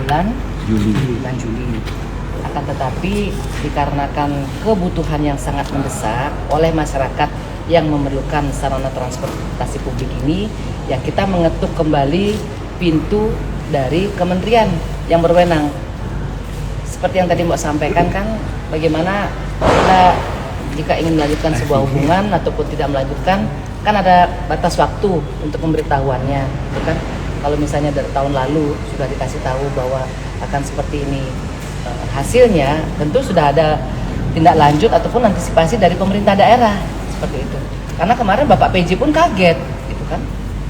bulan Juli. Akan tetapi dikarenakan kebutuhan yang sangat mendesak oleh masyarakat yang memerlukan sarana transportasi publik ini, ya kita mengetuk kembali pintu dari kementerian yang berwenang. Seperti yang tadi Mbak sampaikan kan, bagaimana kita jika ingin melanjutkan sebuah hubungan ataupun tidak melanjutkan, kan ada batas waktu untuk pemberitahuannya, gitu kan? Kalau misalnya dari tahun lalu sudah dikasih tahu bahwa akan seperti ini hasilnya, tentu sudah ada tindak lanjut ataupun antisipasi dari pemerintah daerah seperti itu. Karena kemarin Bapak PJ pun kaget, gitu kan?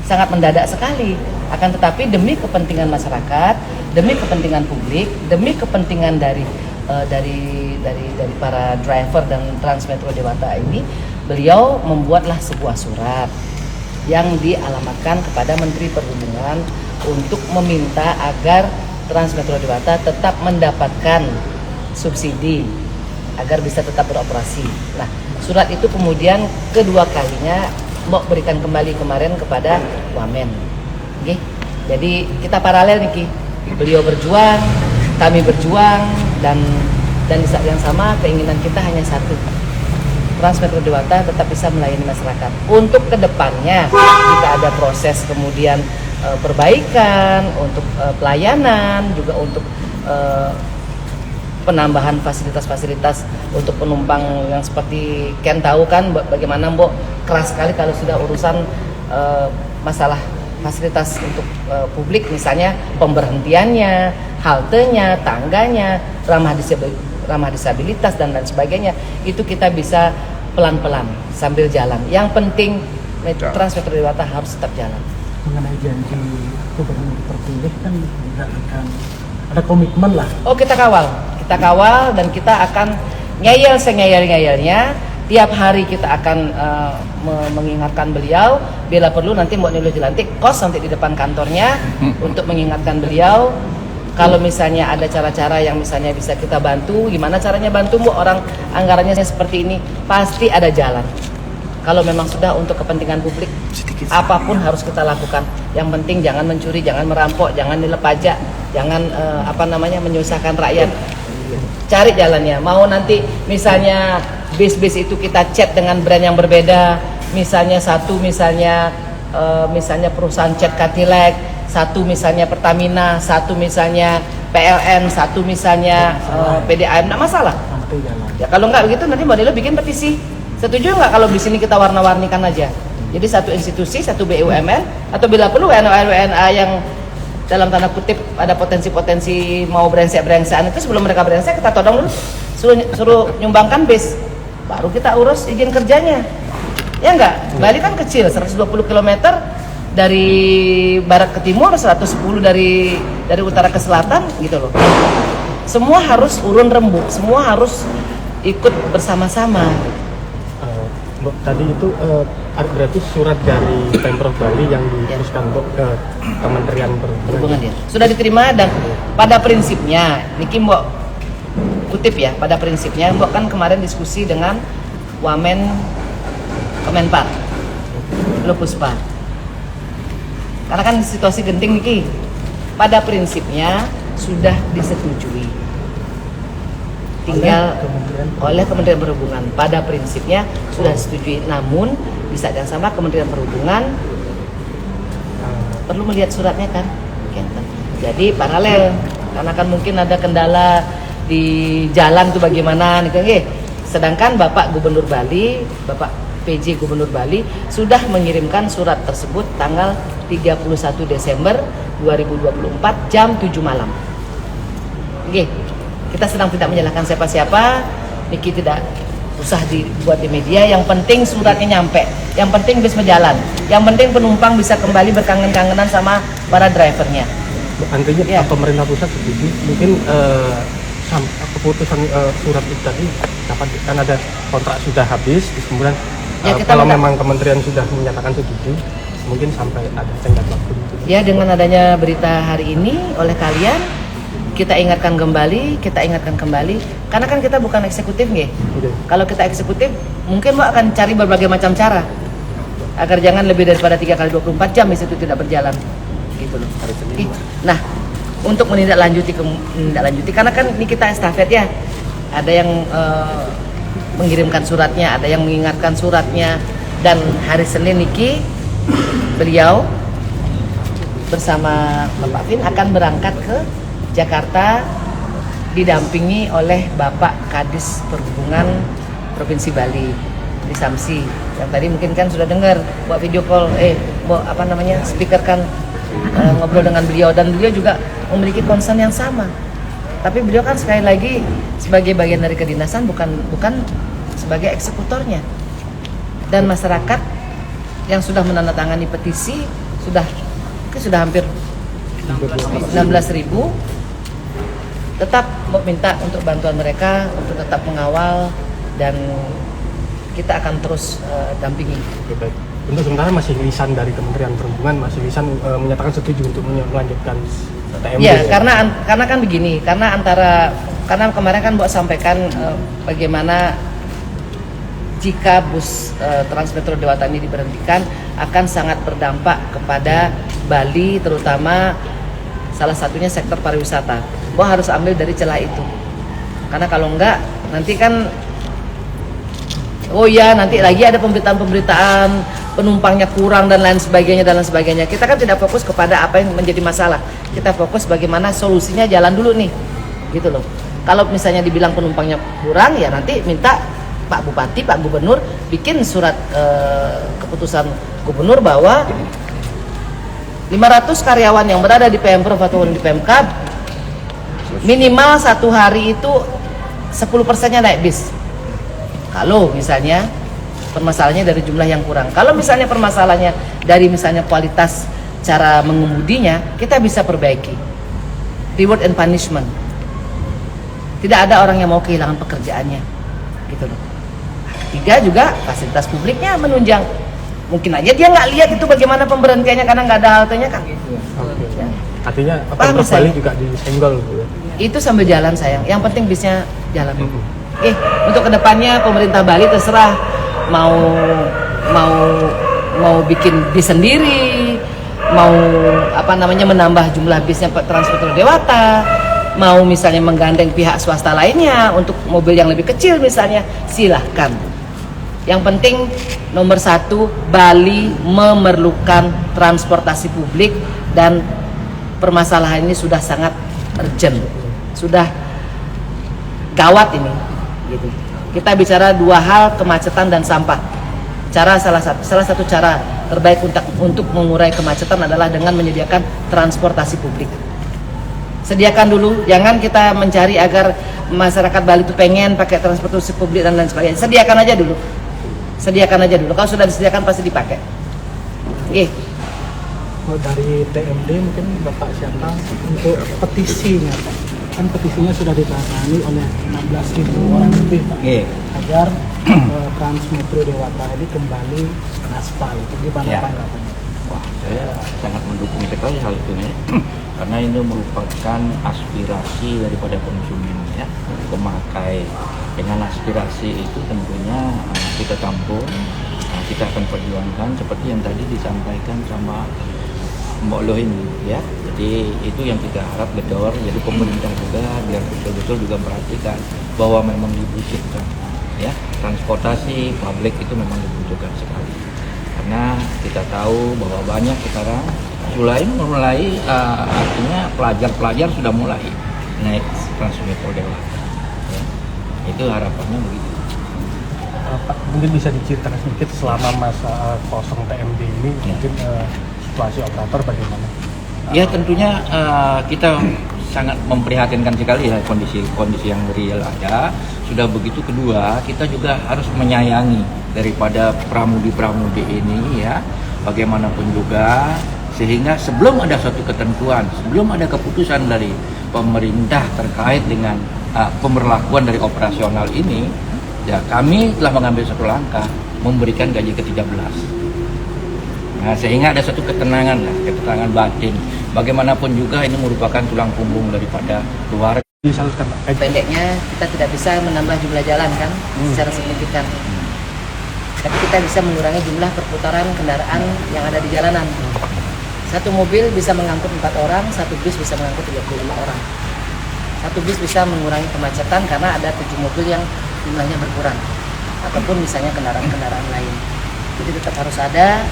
Sangat mendadak sekali. Akan tetapi demi kepentingan masyarakat, demi kepentingan publik, demi kepentingan dari para driver dan Transmetro Dewata ini, beliau membuatlah sebuah surat yang dialamatkan kepada Menteri Perhubungan untuk meminta agar Transmetro Dewata tetap mendapatkan subsidi agar bisa tetap beroperasi. Nah, surat itu kemudian kedua kalinya Mbok berikan kembali kemarin kepada Wamen. Oke. Jadi kita paralel nih Ki. Beliau berjuang, kami berjuang, dan di saat yang sama keinginan kita hanya satu. Transmetro Dewata tetap bisa melayani masyarakat. Untuk kedepannya, jika ada proses kemudian perbaikan untuk pelayanan, juga untuk penambahan fasilitas-fasilitas untuk penumpang yang seperti Ken tahu kan bagaimana Mbok keras sekali kalau sudah urusan masalah fasilitas untuk publik, misalnya pemberhentiannya, haltenya, tangganya, ramah disabilitas dan lain sebagainya, itu kita bisa pelan-pelan sambil jalan. Yang penting Transmetro Dewata harus tetap jalan. Mengenai janji gubernur terpilih kan tidak akan ada komitmen lah. Oh, kita kawal dan kita akan ngeyel sengeyel-ngeyelnya. Tiap hari kita akan mengingatkan beliau, bila perlu nanti Mbak Nilo dilantik kos nanti di depan kantornya untuk mengingatkan beliau. Kalau misalnya ada cara-cara yang misalnya bisa kita bantu, gimana caranya bantu Mbak, orang anggarannya seperti ini, pasti ada jalan. Kalau memang sudah untuk kepentingan publik, apapun harus kita lakukan. Yang penting jangan mencuri, jangan merampok, jangan nilai pajak, jangan menyusahkan rakyat. Cari jalannya. Mau nanti misalnya bis-bis itu kita cat dengan brand yang berbeda, misalnya misalnya perusahaan cat Cadillac, satu misalnya Pertamina, satu misalnya PLN, satu misalnya PDAM, nggak masalah. Ya kalau nggak begitu nanti Mbak Nilo bikin petisi. Setuju nggak kalau di sini kita warna-warnikan aja? Jadi satu institusi, satu BUMN, atau bila perlu WNA yang dalam tanda kutip ada potensi-potensi mau brengsek-brengsekan itu, sebelum mereka brengsek kita todong dulu, suruh nyumbangkan bis, baru kita urus izin kerjanya. Ya enggak? Bali kan kecil, 120 km dari barat ke timur, 110 dari utara ke selatan gitu loh. Semua harus urun rembuk, semua harus ikut bersama-sama. Tadi itu berarti surat dari Pemprov Bali yang diteruskan ke Kementerian Perhubungan ya. Sudah diterima dan pada prinsipnya, Niki Mbok kutip ya, pada prinsipnya Mbok kan kemarin diskusi dengan Wamen Kemenpar, Puspa. Karena kan situasi genting Niki. Pada prinsipnya sudah disetujui. Tinggal oleh Kementerian Perhubungan. Pada prinsipnya sudah disetujui. Namun di saat yang sama Kementerian Perhubungan perlu melihat suratnya kan. Jadi paralel. Karena kan mungkin ada kendala di jalan tuh bagaimana nih. Sedangkan Bapak Gubernur Bali, Bapak PJ Gubernur Bali sudah mengirimkan surat tersebut tanggal 31 Desember 2024 jam 7 malam. Kita sedang tidak menyalahkan siapa-siapa, Niki tidak usah dibuat di media, yang penting suratnya nyampe, yang penting bis berjalan, yang penting penumpang bisa kembali berkangen-kangenan sama para drivernya. Artinya pemerintah pusat setuju, mungkin keputusan surat itu tadi dapat kan ada kontrak sudah habis, kemudian kalau memang kementerian sudah menyatakan setuju, mungkin sampai ada tenggat waktu. Ya, dengan adanya berita hari ini oleh kalian, kita ingatkan kembali, karena kan kita bukan eksekutif nggih. Kalau kita eksekutif, mungkin Mbak akan cari berbagai macam cara agar jangan lebih daripada 3 kali 24 jam itu tidak berjalan, gitu loh. Nah, untuk menindaklanjuti karena kan ini kita estafet ya, ada yang mengirimkan suratnya, ada yang mengingatkan suratnya, dan hari Senin niki beliau bersama Bapak Vin akan berangkat ke Jakarta didampingi oleh Bapak Kadis Perhubungan Provinsi Bali di Samsi, yang tadi mungkin kan sudah dengar buat video call, speaker kan ngobrol dengan beliau, dan beliau juga memiliki concern yang sama. Tapi beliau kan sekali lagi sebagai bagian dari kedinasan, bukan sebagai eksekutornya. Dan masyarakat yang sudah menandatangani petisi sudah hampir 16.000 tetap meminta untuk bantuan mereka untuk tetap mengawal, dan kita akan terus dampingi. Oke, baik. Untuk sementara masih lisan dari Kementerian Perhubungan, masih lisan menyatakan setuju untuk melanjutkan TMB. Ya, karena kan begini, karena kemarin kan Mbak sampaikan bagaimana jika bus Transmetro Dewata ini diberhentikan akan sangat berdampak kepada Bali, terutama salah satunya sektor pariwisata. Mbak harus ambil dari celah itu, karena kalau enggak nanti kan nanti lagi ada pemberitaan penumpangnya kurang dan lain sebagainya. Kita kan tidak fokus kepada apa yang menjadi masalah. Kita fokus bagaimana solusinya jalan dulu nih, gitu loh. Kalau misalnya dibilang penumpangnya kurang, ya nanti minta Pak Bupati, Pak Gubernur bikin surat keputusan Gubernur bahwa 500 karyawan yang berada di Pemprov atau di Pemkab minimal satu hari itu 10%-nya naik bis. Kalau misalnya permasalahannya dari jumlah yang kurang, kalau misalnya permasalahannya dari misalnya kualitas cara mengemudinya, kita bisa perbaiki. Reward and punishment. Tidak ada orang yang mau kehilangan pekerjaannya, gitu loh. Tiga juga fasilitas publiknya menunjang. Mungkin aja dia nggak lihat itu bagaimana pemberhentiannya karena nggak ada haltenya kan. Oke. Artinya Paham Bali juga disenggol, Bu. Itu sambil jalan sayang. Yang penting bisnya jalan. Untuk kedepannya pemerintah Bali terserah mau bikin bis sendiri, mau menambah jumlah bisnya Transmetro Dewata, mau misalnya menggandeng pihak swasta lainnya untuk mobil yang lebih kecil misalnya, silahkan. Yang penting nomor satu, Bali memerlukan transportasi publik, dan permasalahan ini sudah sangat urgent, sudah gawat ini, gitu. Kita bicara dua hal, kemacetan dan sampah. Salah satu cara terbaik untuk mengurai kemacetan adalah dengan menyediakan transportasi publik. Sediakan dulu, jangan kita mencari agar masyarakat Bali itu pengen pakai transportasi publik dan lain sebagainya. Sediakan aja dulu. Kalau sudah disediakan pasti dipakai. Dari TMD mungkin Bapak siapa untuk petisinya, Pak? Kan petisinya sudah ditangani oleh 16.000 orang lebih, Pak. Agar Transmetro Dewata ini kembali aspal. Itu gimana tanggapannya? Wah, saya sangat mendukung sekali hal itu ya. Karena ini merupakan aspirasi daripada konsumen ya, pemakai. Dengan aspirasi itu tentunya kita tampung, kita akan perjuangkan seperti yang tadi disampaikan sama Mbak Loh ini ya. Jadi itu yang kita harap gedor, jadi pemerintah juga biar betul-betul juga perhatikan bahwa memang dibutuhkan ya, transportasi publik itu memang dibutuhkan sekali. Karena kita tahu bahwa banyak sekarang mulai artinya pelajar sudah mulai naik Transmetro Dewata ya. Itu harapannya begitu. Pak, mungkin bisa diceritakan sedikit selama masa kosong TMB ini, mungkin situasi operator bagaimana? Ya tentunya kita sangat memprihatinkan sekali ya kondisi yang real ada. Sudah begitu, kedua kita juga harus menyayangi daripada pramudi ini ya, bagaimanapun juga, sehingga sebelum ada suatu ketentuan, sebelum ada keputusan dari pemerintah terkait dengan pemberlakuan dari operasional ini, ya kami telah mengambil satu langkah memberikan gaji ke-13. Nah, sehingga ada satu ketenangan batin. Bagaimanapun juga ini merupakan tulang punggung daripada keluarga. Pendeknya kita tidak bisa menambah jumlah jalan kan secara signifikan. Tapi kita bisa mengurangi jumlah perputaran kendaraan yang ada di jalanan. Satu mobil bisa mengangkut 4 orang, satu bis bisa mengangkut 35 orang. Satu bis bisa mengurangi kemacetan karena ada 7 mobil yang jumlahnya berkurang. Ataupun misalnya kendaraan-kendaraan lain. Jadi tetap harus ada.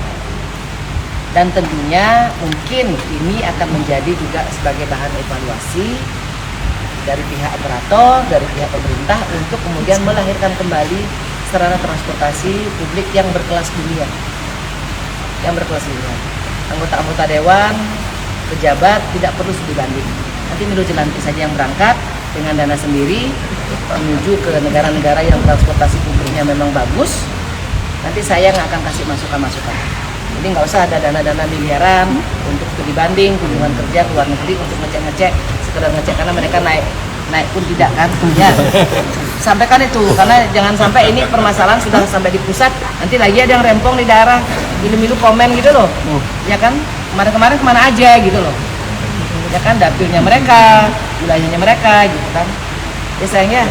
Dan tentunya mungkin ini akan menjadi juga sebagai bahan evaluasi dari pihak operator, dari pihak pemerintah untuk kemudian melahirkan kembali sarana transportasi publik yang berkelas dunia. Yang berkelas dunia. Anggota-anggota dewan, pejabat tidak perlu studi banding. Nanti Milo Jelantik saja yang berangkat dengan dana sendiri menuju ke negara-negara yang transportasi publiknya memang bagus. Nanti saya yang akan kasih masukan-masukan. Jadi nggak usah ada dana-dana miliaran untuk studi banding, kunjungan kerja ke luar negeri untuk ngecek-ngecek, sekedar ngecek karena mereka naik pun tidak kan? Ya, sampaikan itu karena jangan sampai ini permasalahan sudah sampai di pusat, nanti lagi ada yang rempong di daerah, milu-milu komen gitu loh, ya kan? Kemarin-kemarin kemana aja gitu loh, ya kan? Dapilnya mereka, wilayahnya mereka gitu kan? Ya sayangnya